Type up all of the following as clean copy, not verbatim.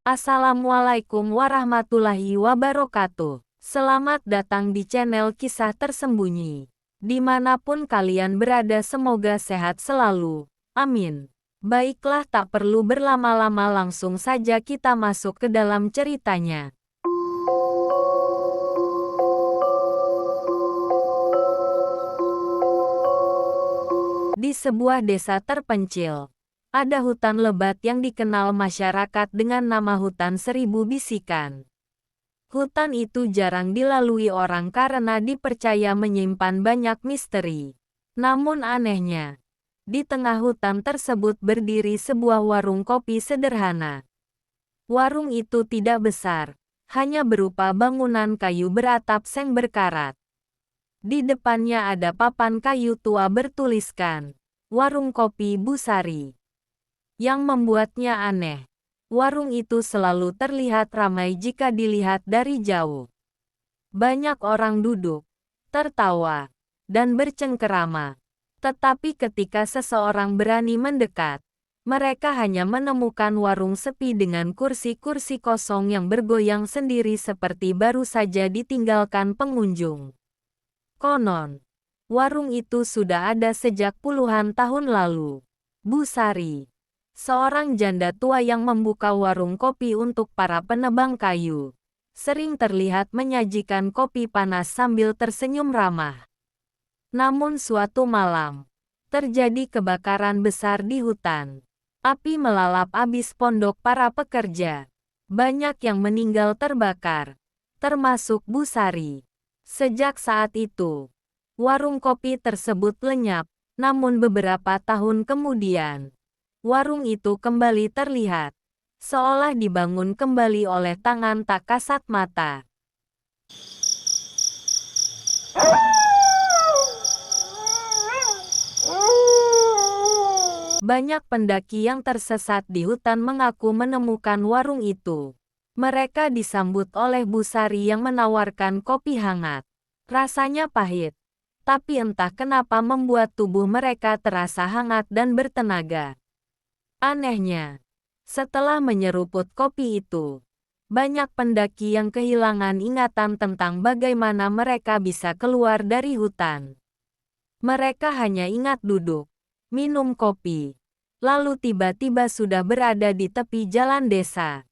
Assalamualaikum warahmatullahi wabarakatuh. Selamat datang di channel Kisah Tersembunyi. Dimanapun kalian berada, semoga sehat selalu. Amin. Baiklah, tak perlu berlama-lama, langsung saja kita masuk ke dalam ceritanya. Di sebuah desa terpencil, ada hutan lebat yang dikenal masyarakat dengan nama Hutan Seribu Bisikan. Hutan itu jarang dilalui orang karena dipercaya menyimpan banyak misteri. Namun anehnya, di tengah hutan tersebut berdiri sebuah warung kopi sederhana. Warung itu tidak besar, hanya berupa bangunan kayu beratap seng berkarat. Di depannya ada papan kayu tua bertuliskan, "Warung Kopi Busari." Yang membuatnya aneh, warung itu selalu terlihat ramai jika dilihat dari jauh. Banyak orang duduk, tertawa, dan bercengkerama. Tetapi ketika seseorang berani mendekat, mereka hanya menemukan warung sepi dengan kursi-kursi kosong yang bergoyang sendiri seperti baru saja ditinggalkan pengunjung. Konon, warung itu sudah ada sejak puluhan tahun lalu. Busari, seorang janda tua yang membuka warung kopi untuk para penebang kayu, sering terlihat menyajikan kopi panas sambil tersenyum ramah. Namun suatu malam, terjadi kebakaran besar di hutan. Api melalap habis pondok para pekerja. Banyak yang meninggal terbakar, termasuk Busari. Sejak saat itu, warung kopi tersebut lenyap, namun beberapa tahun kemudian, warung itu kembali terlihat, seolah dibangun kembali oleh tangan tak kasat mata. Banyak pendaki yang tersesat di hutan mengaku menemukan warung itu. Mereka disambut oleh Busari yang menawarkan kopi hangat. Rasanya pahit, tapi entah kenapa membuat tubuh mereka terasa hangat dan bertenaga. Anehnya, setelah menyeruput kopi itu, banyak pendaki yang kehilangan ingatan tentang bagaimana mereka bisa keluar dari hutan. Mereka hanya ingat duduk, minum kopi, lalu tiba-tiba sudah berada di tepi jalan desa.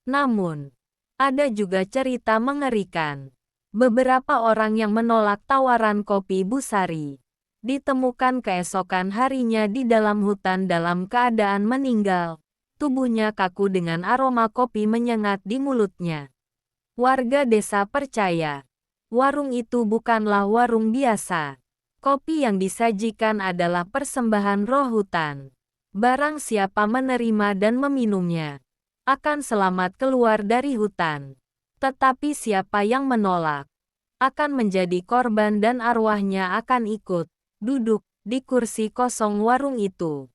Namun, ada juga cerita mengerikan. Beberapa orang yang menolak tawaran kopi Busari ditemukan keesokan harinya di dalam hutan dalam keadaan meninggal. Tubuhnya kaku dengan aroma kopi menyengat di mulutnya. Warga desa percaya, warung itu bukanlah warung biasa. Kopi yang disajikan adalah persembahan roh hutan. Barang siapa menerima dan meminumnya akan selamat keluar dari hutan. Tetapi siapa yang menolak akan menjadi korban dan arwahnya akan ikut duduk di kursi kosong warung itu.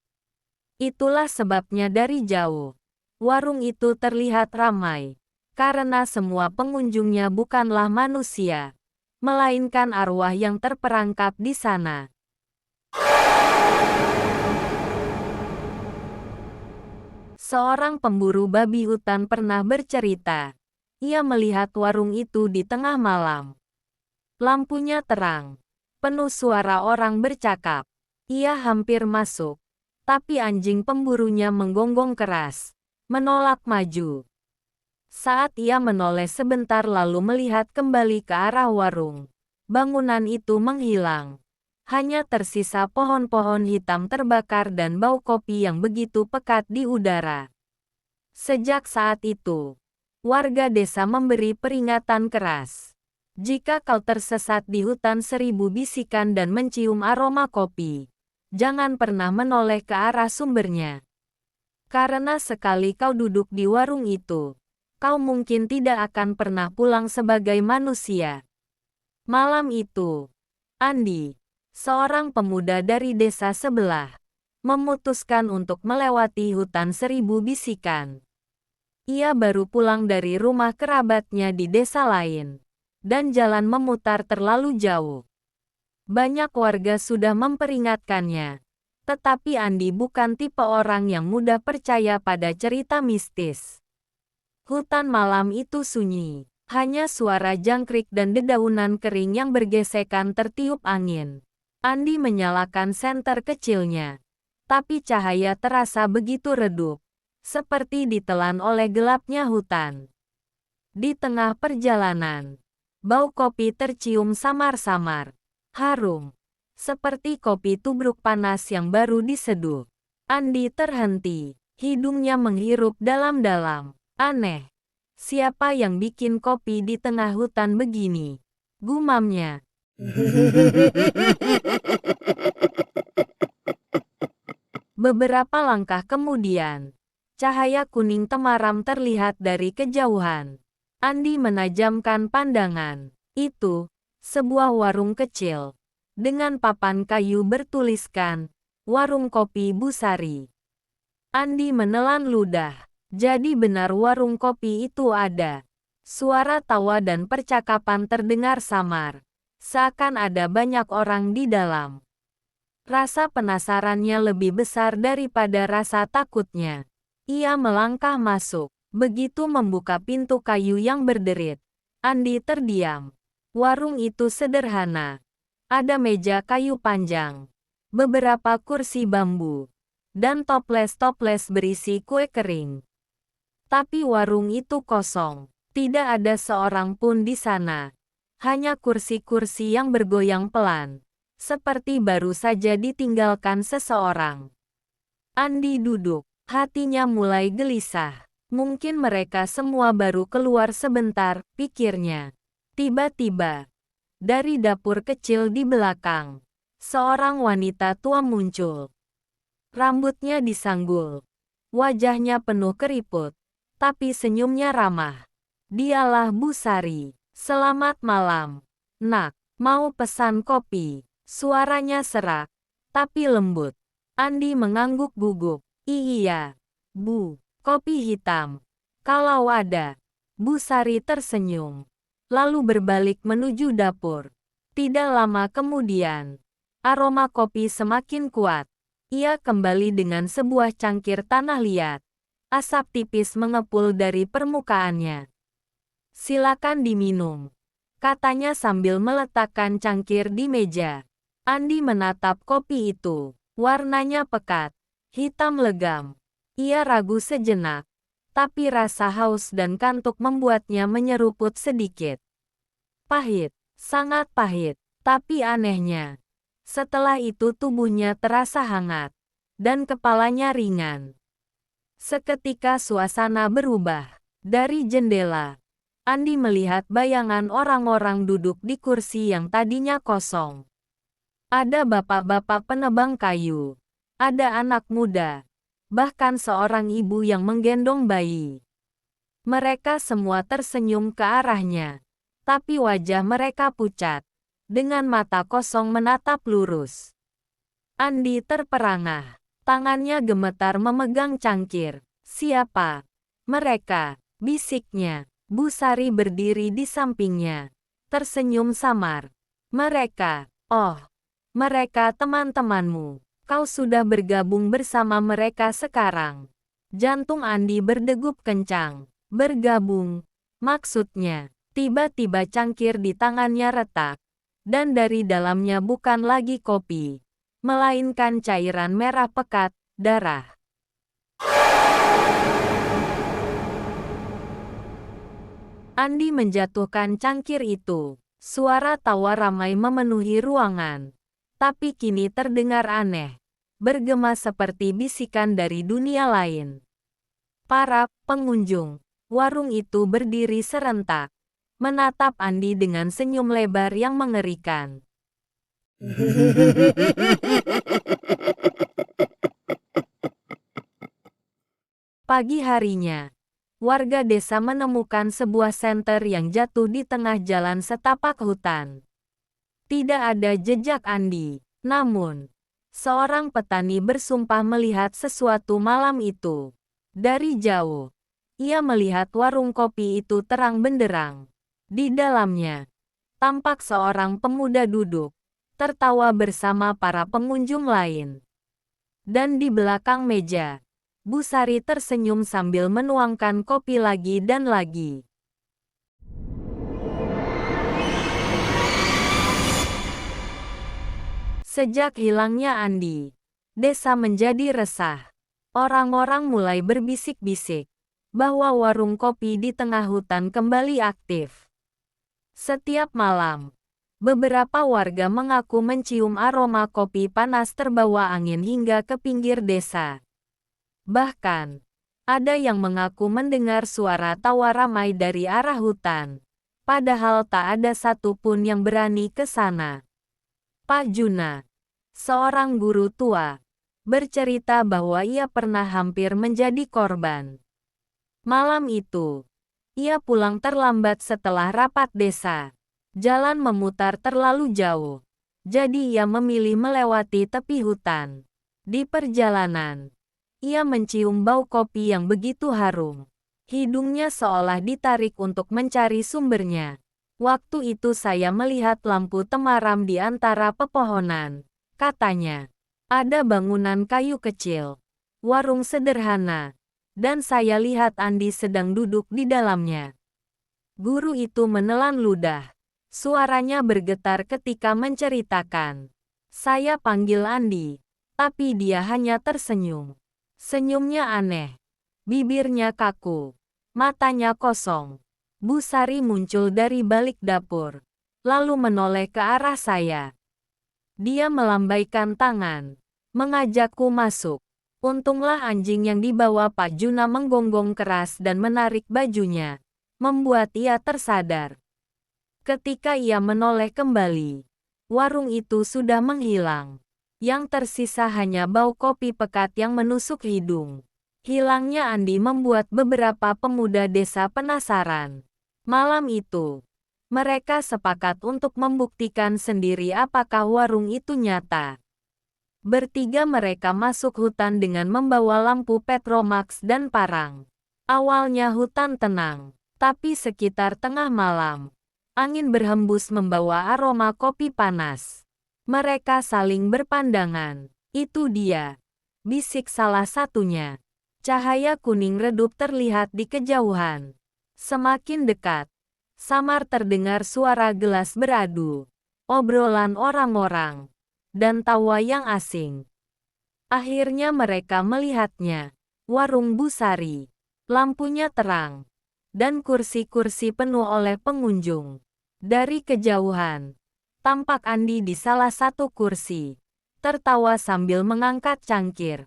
Itulah sebabnya dari jauh, warung itu terlihat ramai, karena semua pengunjungnya bukanlah manusia, melainkan arwah yang terperangkap di sana. Seorang pemburu babi hutan pernah bercerita. Ia melihat warung itu di tengah malam. Lampunya terang, penuh suara orang bercakap. Ia hampir masuk, tapi anjing pemburunya menggonggong keras, menolak maju. Saat ia menoleh sebentar lalu melihat kembali ke arah warung, bangunan itu menghilang. Hanya tersisa pohon-pohon hitam terbakar dan bau kopi yang begitu pekat di udara. Sejak saat itu, warga desa memberi peringatan keras. Jika kau tersesat di hutan seribu bisikan dan mencium aroma kopi, jangan pernah menoleh ke arah sumbernya. Karena sekali kau duduk di warung itu, kau mungkin tidak akan pernah pulang sebagai manusia. Malam itu, Andi, seorang pemuda dari desa sebelah, memutuskan untuk melewati hutan seribu bisikan. Ia baru pulang dari rumah kerabatnya di desa lain, dan jalan memutar terlalu jauh. Banyak warga sudah memperingatkannya, tetapi Andi bukan tipe orang yang mudah percaya pada cerita mistis. Hutan malam itu sunyi. Hanya suara jangkrik dan dedaunan kering yang bergesekan tertiup angin. Andi menyalakan senter kecilnya. Tapi cahaya terasa begitu redup. Seperti ditelan oleh gelapnya hutan. Di tengah perjalanan, bau kopi tercium samar-samar. Harum. Seperti kopi tubruk panas yang baru diseduh. Andi terhenti. Hidungnya menghirup dalam-dalam. Aneh. Siapa yang bikin kopi di tengah hutan begini? Gumamnya. Beberapa langkah kemudian, cahaya kuning temaram terlihat dari kejauhan. Andi menajamkan pandangan. Itu, sebuah warung kecil. Dengan papan kayu bertuliskan, "Warung Kopi Busari." Andi menelan ludah. Jadi benar warung kopi itu ada. Suara tawa dan percakapan terdengar samar. Seakan ada banyak orang di dalam. Rasa penasarannya lebih besar daripada rasa takutnya. Ia melangkah masuk. Begitu membuka pintu kayu yang berderit, Andi terdiam. Warung itu sederhana. Ada meja kayu panjang, beberapa kursi bambu, dan toples-toples berisi kue kering. Tapi warung itu kosong. Tidak ada seorang pun di sana. Hanya kursi-kursi yang bergoyang pelan. Seperti baru saja ditinggalkan seseorang. Andi duduk. Hatinya mulai gelisah. Mungkin mereka semua baru keluar sebentar, pikirnya. Tiba-tiba, dari dapur kecil di belakang, seorang wanita tua muncul. Rambutnya disanggul. Wajahnya penuh keriput. Tapi senyumnya ramah. Dialah Busari. "Selamat malam, Nak. Mau pesan kopi?" Suaranya serak, tapi lembut. Andi mengangguk gugup. "Iya, Bu. Kopi hitam. Kalau ada." Busari tersenyum. Lalu berbalik menuju dapur. Tidak lama kemudian, aroma kopi semakin kuat. Ia kembali dengan sebuah cangkir tanah liat. Asap tipis mengepul dari permukaannya. "Silakan diminum," katanya sambil meletakkan cangkir di meja. Andi menatap kopi itu. Warnanya pekat, hitam legam. Ia ragu sejenak, tapi rasa haus dan kantuk membuatnya menyeruput sedikit. Pahit, sangat pahit, tapi anehnya, setelah itu tubuhnya terasa hangat, dan kepalanya ringan. Seketika suasana berubah. Dari jendela, Andi melihat bayangan orang-orang duduk di kursi yang tadinya kosong. Ada bapak-bapak penebang kayu. Ada anak muda. Bahkan seorang ibu yang menggendong bayi. Mereka semua tersenyum ke arahnya. Tapi wajah mereka pucat. Dengan mata kosong menatap lurus. Andi terperangah. Tangannya gemetar memegang cangkir. "Siapa mereka?" bisiknya. Busari berdiri di sampingnya. Tersenyum samar. "Mereka, oh, mereka teman-temanmu. Kau sudah bergabung bersama mereka sekarang." Jantung Andi berdegup kencang. Bergabung? Maksudnya? Tiba-tiba cangkir di tangannya retak. Dan dari dalamnya bukan lagi kopi, melainkan cairan merah pekat, darah. Andi menjatuhkan cangkir itu. Suara tawa ramai memenuhi ruangan. Tapi kini terdengar aneh. Bergema seperti bisikan dari dunia lain. Para pengunjung warung itu berdiri serentak. Menatap Andi dengan senyum lebar yang mengerikan. Pagi harinya, warga desa menemukan sebuah senter yang jatuh di tengah jalan setapak hutan. Tidak ada jejak Andi, namun seorang petani bersumpah melihat sesuatu malam itu. Dari jauh, ia melihat warung kopi itu terang benderang. Di dalamnya, tampak seorang pemuda duduk, tertawa bersama para pengunjung lain. Dan di belakang meja, Bu Sari tersenyum sambil menuangkan kopi lagi dan lagi. Sejak hilangnya Andi, desa menjadi resah. Orang-orang mulai berbisik-bisik bahwa warung kopi di tengah hutan kembali aktif. Setiap malam, beberapa warga mengaku mencium aroma kopi panas terbawa angin hingga ke pinggir desa. Bahkan, ada yang mengaku mendengar suara tawa ramai dari arah hutan, padahal tak ada satupun yang berani ke sana. Pak Juna, seorang guru tua, bercerita bahwa ia pernah hampir menjadi korban. Malam itu, ia pulang terlambat setelah rapat desa. Jalan memutar terlalu jauh, jadi ia memilih melewati tepi hutan. Di perjalanan, ia mencium bau kopi yang begitu harum. Hidungnya seolah ditarik untuk mencari sumbernya. Waktu itu saya melihat lampu temaram di antara pepohonan, katanya. Ada bangunan kayu kecil, warung sederhana, dan saya lihat Andi sedang duduk di dalamnya. Guru itu menelan ludah. Suaranya bergetar ketika menceritakan. Saya panggil Andi, tapi dia hanya tersenyum. Senyumnya aneh. Bibirnya kaku. Matanya kosong. Bu Sari muncul dari balik dapur, lalu menoleh ke arah saya. Dia melambaikan tangan, mengajakku masuk. Untunglah anjing yang dibawa Pak Juna menggonggong keras dan menarik bajunya, membuat ia tersadar. Ketika ia menoleh kembali, warung itu sudah menghilang. Yang tersisa hanya bau kopi pekat yang menusuk hidung. Hilangnya Andi membuat beberapa pemuda desa penasaran. Malam itu, mereka sepakat untuk membuktikan sendiri apakah warung itu nyata. Bertiga mereka masuk hutan dengan membawa lampu Petromax dan parang. Awalnya hutan tenang, tapi sekitar tengah malam, angin berhembus membawa aroma kopi panas. Mereka saling berpandangan. Itu dia, bisik salah satunya. Cahaya kuning redup terlihat di kejauhan. Semakin dekat, samar terdengar suara gelas beradu, obrolan orang-orang, dan tawa yang asing. Akhirnya mereka melihatnya. Warung Bu Sari. Lampunya terang, dan kursi-kursi penuh oleh pengunjung. Dari kejauhan, tampak Andi di salah satu kursi, tertawa sambil mengangkat cangkir.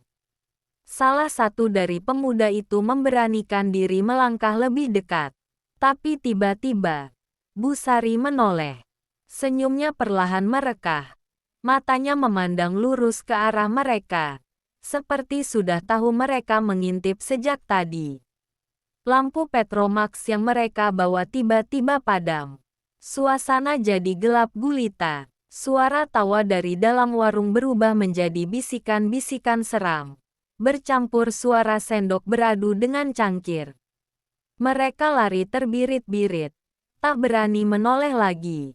Salah satu dari pemuda itu memberanikan diri melangkah lebih dekat. Tapi tiba-tiba, Bu Sari menoleh. Senyumnya perlahan merekah. Matanya memandang lurus ke arah mereka, seperti sudah tahu mereka mengintip sejak tadi. Lampu Petromax yang mereka bawa tiba-tiba padam. Suasana jadi gelap gulita. Suara tawa dari dalam warung berubah menjadi bisikan-bisikan seram, bercampur suara sendok beradu dengan cangkir. Mereka lari terbirit-birit, tak berani menoleh lagi.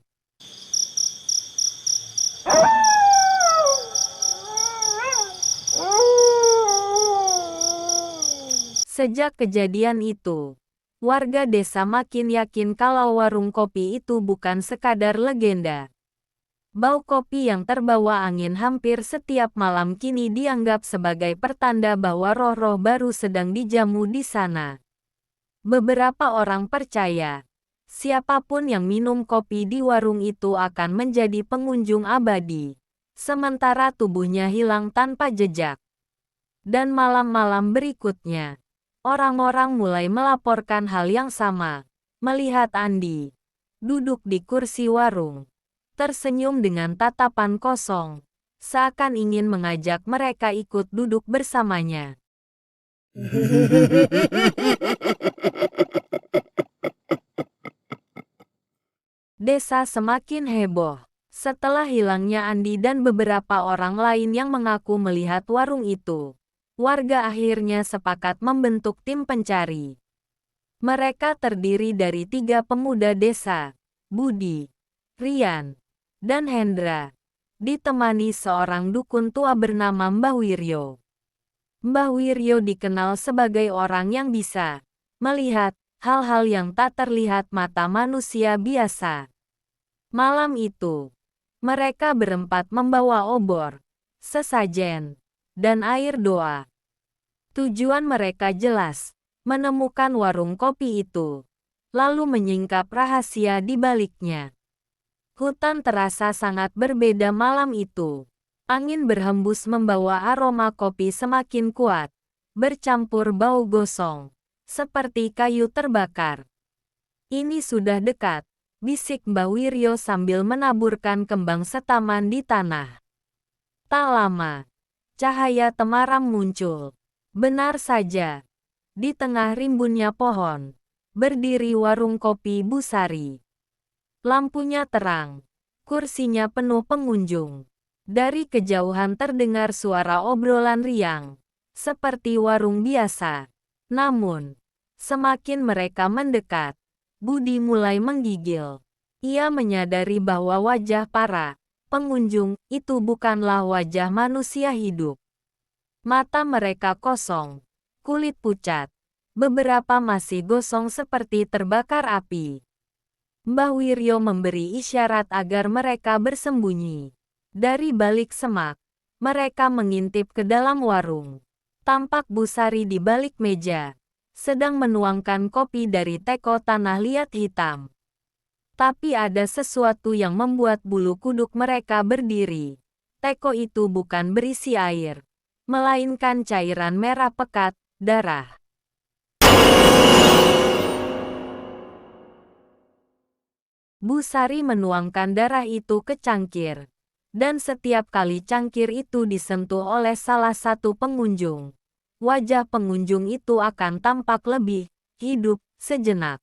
Sejak kejadian itu, warga desa makin yakin kalau warung kopi itu bukan sekadar legenda. Bau kopi yang terbawa angin hampir setiap malam kini dianggap sebagai pertanda bahwa roh-roh baru sedang dijamu di sana. Beberapa orang percaya, siapapun yang minum kopi di warung itu akan menjadi pengunjung abadi, sementara tubuhnya hilang tanpa jejak. Dan malam-malam berikutnya, orang-orang mulai melaporkan hal yang sama, melihat Andi duduk di kursi warung, tersenyum dengan tatapan kosong, seakan ingin mengajak mereka ikut duduk bersamanya. Desa semakin heboh setelah hilangnya Andi dan beberapa orang lain yang mengaku melihat warung itu. Warga akhirnya sepakat membentuk tim pencari. Mereka terdiri dari 3 pemuda desa, Budi, Rian, dan Hendra, ditemani seorang dukun tua bernama Mbah Wiryo. Mbah Wiryo dikenal sebagai orang yang bisa melihat hal-hal yang tak terlihat mata manusia biasa. Malam itu, mereka berempat membawa obor, sesajen, dan air doa. Tujuan mereka jelas, menemukan warung kopi itu, lalu menyingkap rahasia di baliknya. Hutan terasa sangat berbeda malam itu. Angin berhembus membawa aroma kopi semakin kuat, bercampur bau gosong, seperti kayu terbakar. Ini sudah dekat, bisik Mbah Wiryo sambil menaburkan kembang setaman di tanah. Tak lama, cahaya temaram muncul. Benar saja, di tengah rimbunnya pohon, berdiri warung kopi Bu Sari. Lampunya terang, kursinya penuh pengunjung. Dari kejauhan terdengar suara obrolan riang, seperti warung biasa. Namun, semakin mereka mendekat, Budi mulai menggigil. Ia menyadari bahwa wajah para pengunjung itu bukanlah wajah manusia hidup. Mata mereka kosong, kulit pucat, beberapa masih gosong seperti terbakar api. Mbah Wiryo memberi isyarat agar mereka bersembunyi. Dari balik semak, mereka mengintip ke dalam warung. Tampak Bu Sari di balik meja, sedang menuangkan kopi dari teko tanah liat hitam. Tapi ada sesuatu yang membuat bulu kuduk mereka berdiri. Teko itu bukan berisi air, melainkan cairan merah pekat, darah. Bu Sari menuangkan darah itu ke cangkir. Dan setiap kali cangkir itu disentuh oleh salah satu pengunjung, wajah pengunjung itu akan tampak lebih hidup sejenak.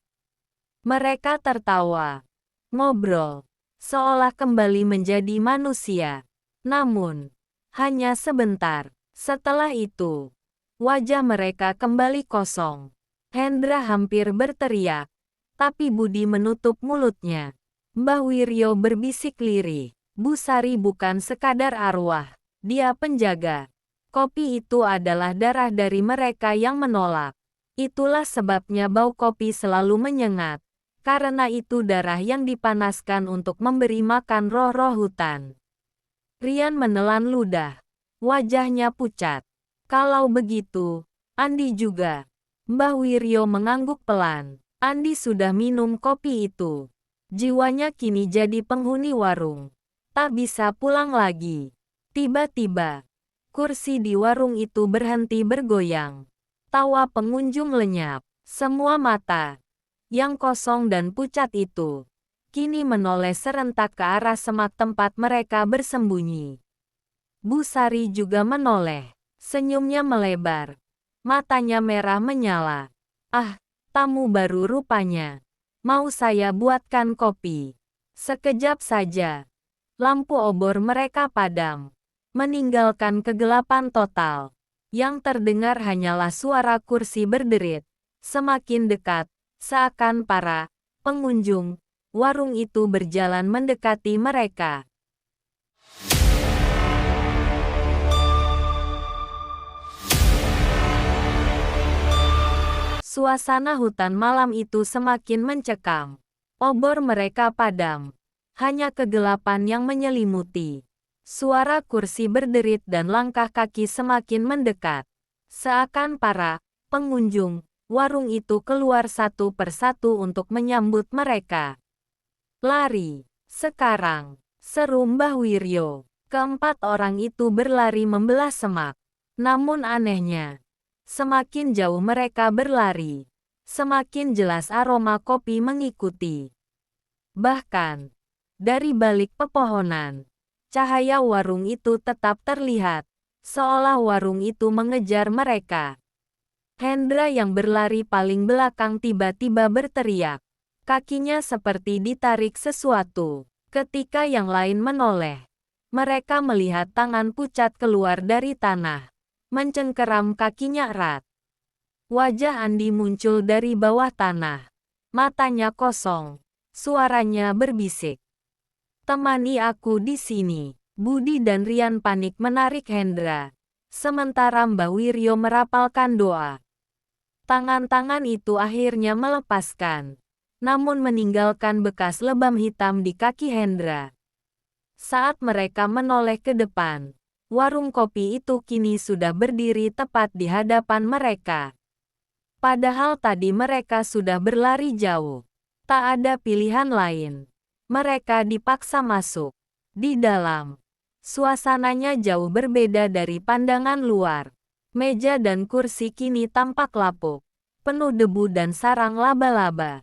Mereka tertawa, ngobrol, seolah kembali menjadi manusia. Namun, hanya sebentar. Setelah itu, wajah mereka kembali kosong. Hendra hampir berteriak, tapi Budi menutup mulutnya. Mbah Wiryo berbisik lirih. Bu Sari bukan sekadar arwah, dia penjaga. Kopi itu adalah darah dari mereka yang menolak. Itulah sebabnya bau kopi selalu menyengat, karena itu darah yang dipanaskan untuk memberi makan roh-roh hutan. Rian menelan ludah, wajahnya pucat. Kalau begitu, Andi juga. Mbah Wiryo mengangguk pelan. Andi sudah minum kopi itu. Jiwanya kini jadi penghuni warung. Tak bisa pulang lagi. Tiba-tiba, kursi di warung itu berhenti bergoyang. Tawa pengunjung lenyap. Semua mata, yang kosong dan pucat itu, kini menoleh serentak ke arah semak tempat mereka bersembunyi. Bu Sari juga menoleh. Senyumnya melebar. Matanya merah menyala. Ah, tamu baru rupanya. Mau saya buatkan kopi. Sekejap saja. Lampu obor mereka padam, meninggalkan kegelapan total. Yang terdengar hanyalah suara kursi berderit, semakin dekat, seakan para pengunjung warung itu berjalan mendekati mereka. Suasana hutan malam itu semakin mencekam. Obor mereka padam. Hanya kegelapan yang menyelimuti. Suara kursi berderit dan langkah kaki semakin mendekat. Seakan para pengunjung warung itu keluar satu persatu untuk menyambut mereka. Lari, sekarang, seru Mbah Wiryo. Keempat orang itu berlari membelah semak. Namun anehnya, semakin jauh mereka berlari, semakin jelas aroma kopi mengikuti. Bahkan, dari balik pepohonan, cahaya warung itu tetap terlihat, seolah warung itu mengejar mereka. Hendra yang berlari paling belakang tiba-tiba berteriak. Kakinya seperti ditarik sesuatu. Ketika yang lain menoleh, mereka melihat tangan pucat keluar dari tanah, mencengkeram kakinya erat. Wajah Andi muncul dari bawah tanah. Matanya kosong, suaranya berbisik. Temani aku di sini. Budi dan Rian panik menarik Hendra. Sementara Mbah Wiryo merapalkan doa. Tangan-tangan itu akhirnya melepaskan, namun meninggalkan bekas lebam hitam di kaki Hendra. Saat mereka menoleh ke depan, warung kopi itu kini sudah berdiri tepat di hadapan mereka. Padahal tadi mereka sudah berlari jauh. Tak ada pilihan lain. Mereka dipaksa masuk. Di dalam, suasananya jauh berbeda dari pandangan luar. Meja dan kursi kini tampak lapuk, penuh debu dan sarang laba-laba.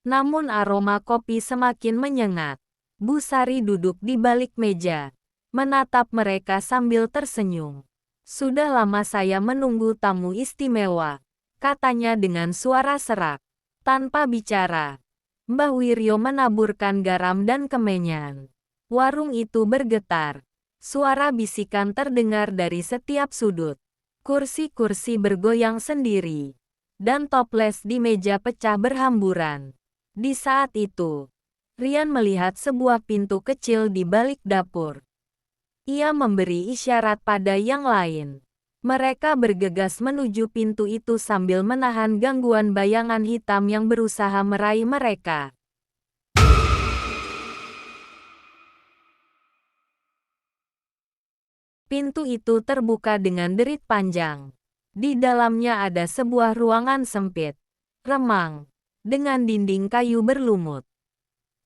Namun aroma kopi semakin menyengat. Bu Sari duduk di balik meja, menatap mereka sambil tersenyum. "Sudah lama saya menunggu tamu istimewa," katanya dengan suara serak. Tanpa bicara, Mbah Wiryo menaburkan garam dan kemenyan. Warung itu bergetar. Suara bisikan terdengar dari setiap sudut. Kursi-kursi bergoyang sendiri. Dan toples di meja pecah berhamburan. Di saat itu, Rian melihat sebuah pintu kecil di balik dapur. Ia memberi isyarat pada yang lain. Mereka bergegas menuju pintu itu sambil menahan gangguan bayangan hitam yang berusaha meraih mereka. Pintu itu terbuka dengan derit panjang. Di dalamnya ada sebuah ruangan sempit, remang, dengan dinding kayu berlumut.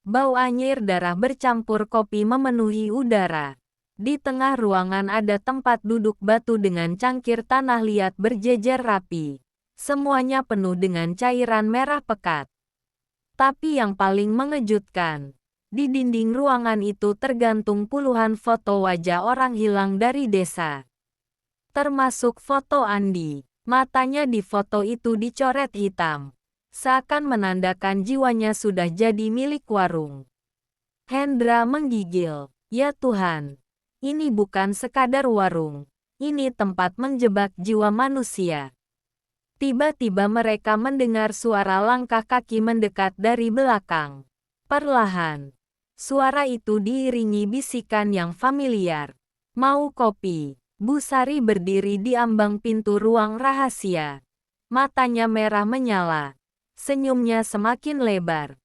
Bau anyir darah bercampur kopi memenuhi udara. Di tengah ruangan ada tempat duduk batu dengan cangkir tanah liat berjejer rapi. Semuanya penuh dengan cairan merah pekat. Tapi yang paling mengejutkan, di dinding ruangan itu tergantung puluhan foto wajah orang hilang dari desa. Termasuk foto Andi. Matanya di foto itu dicoret hitam, seakan menandakan jiwanya sudah jadi milik warung. Hendra menggigil. "Ya Tuhan. Ini bukan sekadar warung, ini tempat menjebak jiwa manusia." Tiba-tiba mereka mendengar suara langkah kaki mendekat dari belakang. Perlahan, suara itu diiringi bisikan yang familiar. "Mau kopi?" Bu Sari berdiri di ambang pintu ruang rahasia. Matanya merah menyala, senyumnya semakin lebar.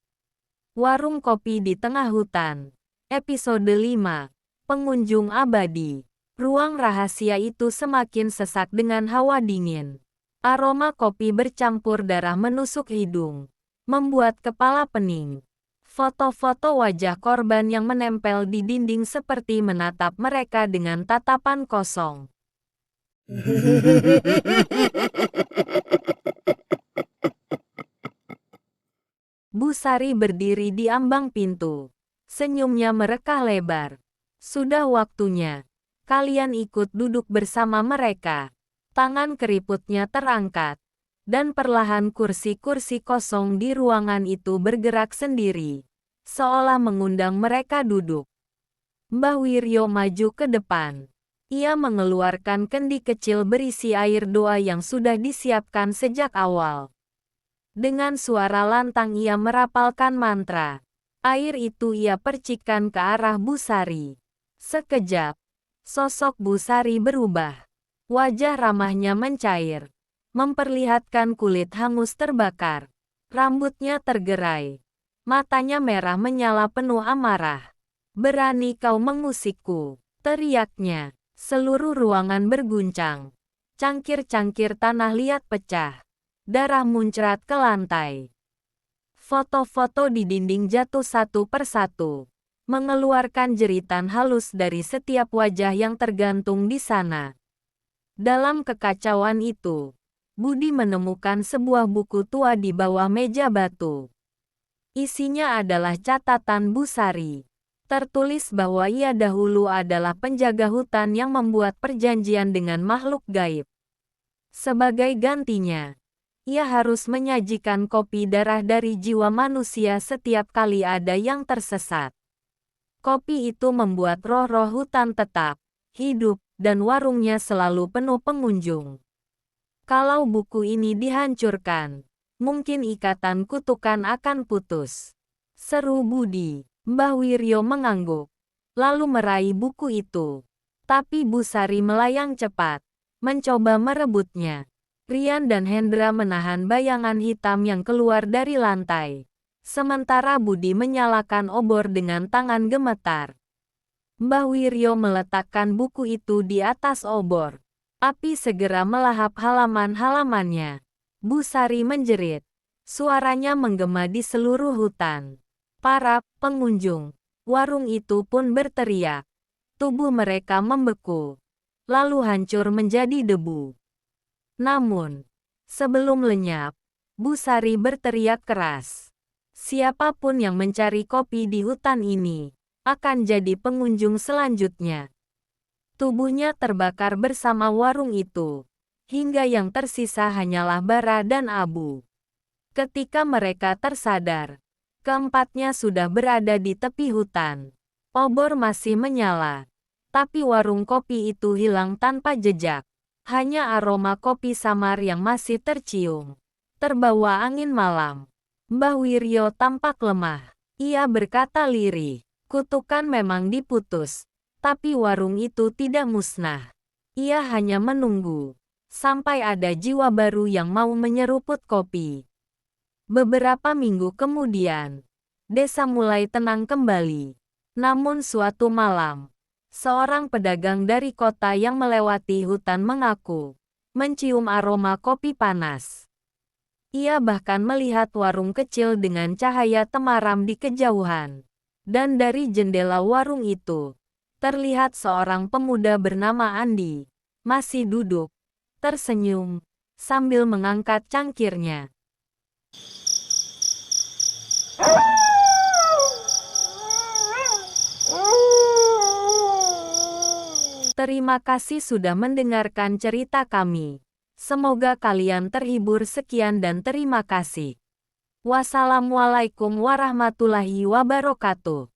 Warung kopi di tengah hutan. Episode 5. Pengunjung abadi. Ruang rahasia itu semakin sesak dengan hawa dingin. Aroma kopi bercampur darah menusuk hidung, membuat kepala pening. Foto-foto wajah korban yang menempel di dinding seperti menatap mereka dengan tatapan kosong. Bu Sari berdiri di ambang pintu. Senyumnya merekah lebar. "Sudah waktunya. Kalian ikut duduk bersama mereka." Tangan keriputnya terangkat. Dan perlahan kursi-kursi kosong di ruangan itu bergerak sendiri, seolah mengundang mereka duduk. Mbah Wiryo maju ke depan. Ia mengeluarkan kendi kecil berisi air doa yang sudah disiapkan sejak awal. Dengan suara lantang ia merapalkan mantra. Air itu ia percikkan ke arah Bu Sari. Sekejap, sosok Bu Sari berubah. Wajah ramahnya mencair, memperlihatkan kulit hangus terbakar. Rambutnya tergerai. Matanya merah menyala penuh amarah. "Berani kau mengusikku?" teriaknya. Seluruh ruangan berguncang. Cangkir-cangkir tanah liat pecah. Darah muncrat ke lantai. Foto-foto di dinding jatuh satu persatu, mengeluarkan jeritan halus dari setiap wajah yang tergantung di sana. Dalam kekacauan itu, Budi menemukan sebuah buku tua di bawah meja batu. Isinya adalah catatan Bu Sari. Tertulis bahwa ia dahulu adalah penjaga hutan yang membuat perjanjian dengan makhluk gaib. Sebagai gantinya, ia harus menyajikan kopi darah dari jiwa manusia setiap kali ada yang tersesat. Kopi itu membuat roh-roh hutan tetap hidup, dan warungnya selalu penuh pengunjung. Kalau buku ini dihancurkan, mungkin ikatan kutukan akan putus. Seru Budi. Mbah Wiryo mengangguk, lalu meraih buku itu. Tapi Bu Sari melayang cepat, mencoba merebutnya. Rian dan Hendra menahan bayangan hitam yang keluar dari lantai. Sementara Budi menyalakan obor dengan tangan gemetar. Mbah Wiryo meletakkan buku itu di atas obor. Api segera melahap halaman-halamannya. Bu Sari menjerit. Suaranya menggema di seluruh hutan. Para pengunjung warung itu pun berteriak. Tubuh mereka membeku, lalu hancur menjadi debu. Namun, sebelum lenyap, Bu Sari berteriak keras. Siapapun yang mencari kopi di hutan ini, akan jadi pengunjung selanjutnya. Tubuhnya terbakar bersama warung itu, hingga yang tersisa hanyalah bara dan abu. Ketika mereka tersadar, keempatnya sudah berada di tepi hutan. Obor masih menyala, tapi warung kopi itu hilang tanpa jejak. Hanya aroma kopi samar yang masih tercium, terbawa angin malam. Mbah Wiryo tampak lemah. Ia berkata lirih, kutukan memang diputus, tapi warung itu tidak musnah. Ia hanya menunggu sampai ada jiwa baru yang mau menyeruput kopi. Beberapa minggu kemudian, desa mulai tenang kembali. Namun suatu malam, seorang pedagang dari kota yang melewati hutan mengaku mencium aroma kopi panas. Ia bahkan melihat warung kecil dengan cahaya temaram di kejauhan. Dan dari jendela warung itu, terlihat seorang pemuda bernama Andi, masih duduk, tersenyum, sambil mengangkat cangkirnya. Terima kasih sudah mendengarkan cerita kami. Semoga kalian terhibur. Sekian dan terima kasih. Wassalamualaikum warahmatullahi wabarakatuh.